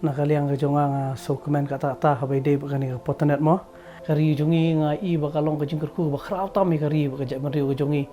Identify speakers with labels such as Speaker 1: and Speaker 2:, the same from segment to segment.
Speaker 1: nakaliang ka jonga nga so comment kata habay day bakani ka potanet mo kari jongi nga i bakalong ka jingkerku bakraw tami kari bakajak mariu ka jongi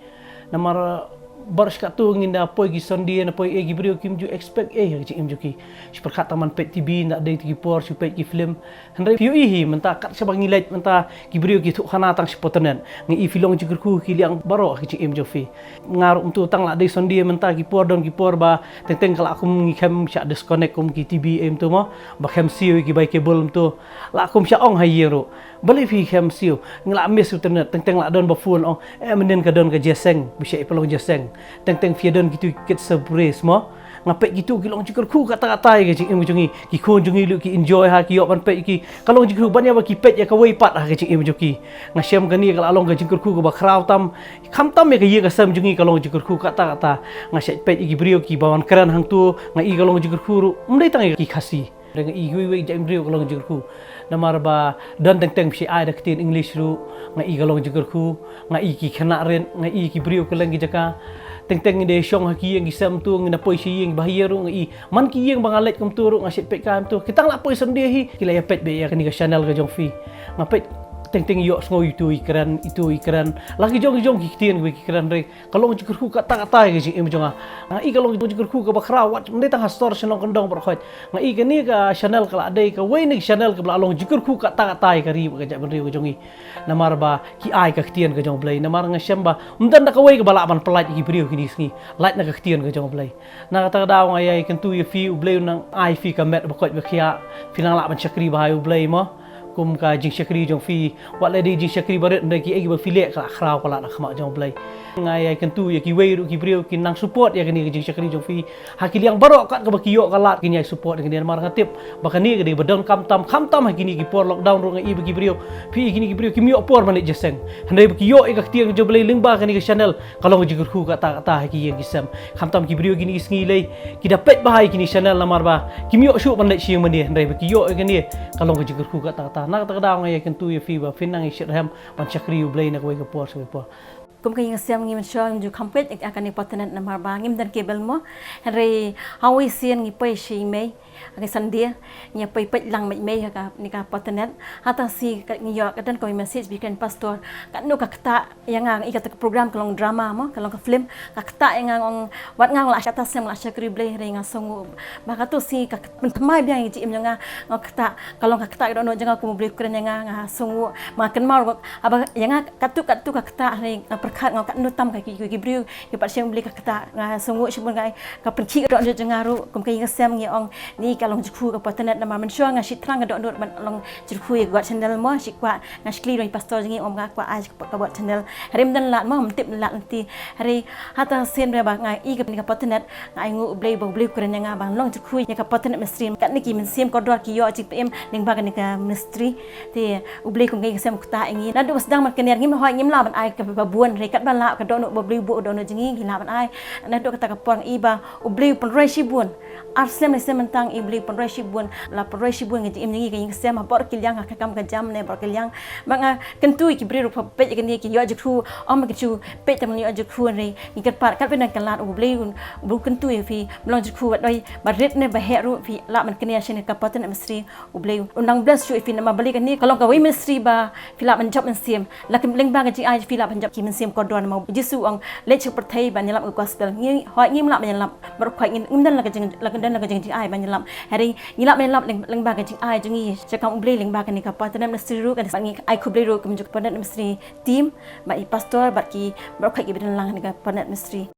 Speaker 1: namara baris ka tu nginda poi gi sondi na poi egi brio kim ju expect ka im juki seperkat taman pet tv nak day tigi por su pet gi film handai piu hi menta kat sabang ngilet menta gi brio gi tu khana tang potanet ngi i filong jingkerku ki liang baro ki im jofi ngar tu tang la day sondi menta gi por don gi por ba teng kala aku ngi kem sya disconnect kum ki tv em tu mo ba kem siu gi bai cable tu la kum sya ong hayero balik fi kem siu ngla miss internet teng la don ba phone ong menen ka don ka jeseng bisa ipelong jeseng teng fiadon gitu ket surprise mo ngapet gitu kilong jikor ku kata-kata ke cing im jungi ki khon jungi lu ki enjoy ha ki yok pan pet ki kalong jikor ban ya ba ki pet ya ka wei pat ha ke cing im juki ngasem gani kala along ke jikor ku ka ba kraw tam kham tam ya ka ye ka sam jungi kalong jikor ku kata-kata ngaset pet ki brio ki bawan keran hang tu ngai kalong jikor ku mdai tang ki khasi dengan i hui jam brio kalong jikor ku namar ba dan teng psi ai da ketin english ru ngai kalong jikor ku ngai ki khana ren ngai ki brio ka lang jaka teng de syong haki yang gisam tu ngina poi si yang bahaya ru ngi man ki yang bangalet kum tu ru ngasit pet kam tu kita la poi sendi hi kila ya pet be ya kani ka channel ka jong fi ngapet teng yok ngo itu ikran lagi jong ki kitien ki ikran re kalong jikur ku kata-kata ke si em jonga ngai kalong jikur ku ka bakra wat mendai tang store senong kondong berkhot ngai kani ka channel kala dai ka wei ni channel ka along jikur ku kata-kata ka ri ka jak beri ka jongi namar ba ki ai ka kitien ka jong blai namar ngasem ba umdan ka wei ka bala ban pelat ki beri ki ni light na ka kitien ka jong blai na kata daw ngai kan tu ye fi blai nang ai fi ka met bakot bakhia finang la ban chakri ba blai mo kum ka jing syakri jong fi wat le di jing syakri baret ndai ki egi ba filek kala khrau kala nak khama jong blai ngai ai kan tu ya ki wei ru ki brio ki nang support ya kini jing syakri jong fi hakili yang barok kat ka ba ki yok kala kini ai support kini mar ngatip bakani ke di badon kam tam hakini ki por lockdown ru ngai ba ki brio fi kini ki brio ki miok por manik jeseng handai ba ki yok ka tiang jong blai lingba kini ke channel kalau jigur khu kata ki yang kisam kam tam ki brio kini isngi lei ki dapet bahai kini channel lamar ba ki miok syuk manik siang mani handai ba ki yok kini kalau jigur khu kata nak tak daw ngay kan tu ye fi ba finang ishram ban chakri blai na ko por so por
Speaker 2: kum kay ngasam ngim show ju complete akan ni potanet na marba ngim dan cable mo re hawi sian ngi pai shi mei ang sandia nya pai pet lang mei ka ni ka potanet hata si ngi yo ka dan ko message bikin pastor kan no ka kata yang ang ikat program kalong drama mo kalong ka film ka kata yang ang wat ngang la atas sem la chakri blai re nga songu maka tu si ka pentemai biang ji im nga kata kalong ka kata do no janga ko blai kren nga songu makan mau aba yang katu ka kata re perkat ngau kat nutam ka ki brio ki pat siang beli ka kata nga songu sibun ngai ka perki do jangaru kum kai ngasam ngi ong ni kalong jukhu ka potanet na man syo nga sitrang do ban long jukhu ye buat channel mo si kwa nga skli ro pastor ngi om ka kwa aj ka buat channel harim dan lat mo tip lat nanti hari hata sen re ba ngai i ka potanet ngai ngu beli kren nga bang long jukhu ye ka potanet stream kat ni ki min sim ko do ki yo ji pm ning ba ka ni ka ministry ti ubli kum kai ngasam kuta ngi na do sedang man kener ngi hoi ngim la ban ai ka babuan re kat ban la ka do no beli bu do no jingi hi la ban ai na do kata ka pon iba ubli pon resibun arsem sementang ibli penresibun la penresibun ngi im ngi ngi sem bor kilyang ka kam ka jam ne bor kilyang manga kentui ki bri rupa pe ki ki yo jikhu om ki chu pe tam ni yo jikhu re ngi kat pat kat ben kan lat ubli bu kentui fi blong jikhu doi barit ne ba heru fi la man kenia shin ka patan mistri ubli undang bless chu fi na ma bali kan ni kalong ka wi mistri ba fi la man job man sim la kim ling ba ka ji ai fi la ban job ki man sim ko don ma jisu ang le chu perthai ban ni la gospel ngi hoi ngi la ban la bar khoi ngi dan la ka jing dan la ka jing ai ban lam hari ngilap melam leng ba ka jing ai jungi chakam ubli leng ba ka ni ka patan mistri ru kan ngi ai khubli ru kum juk patan mistri team ba i pastor ba ki bar khoi ki bin lang ni ka patan mistri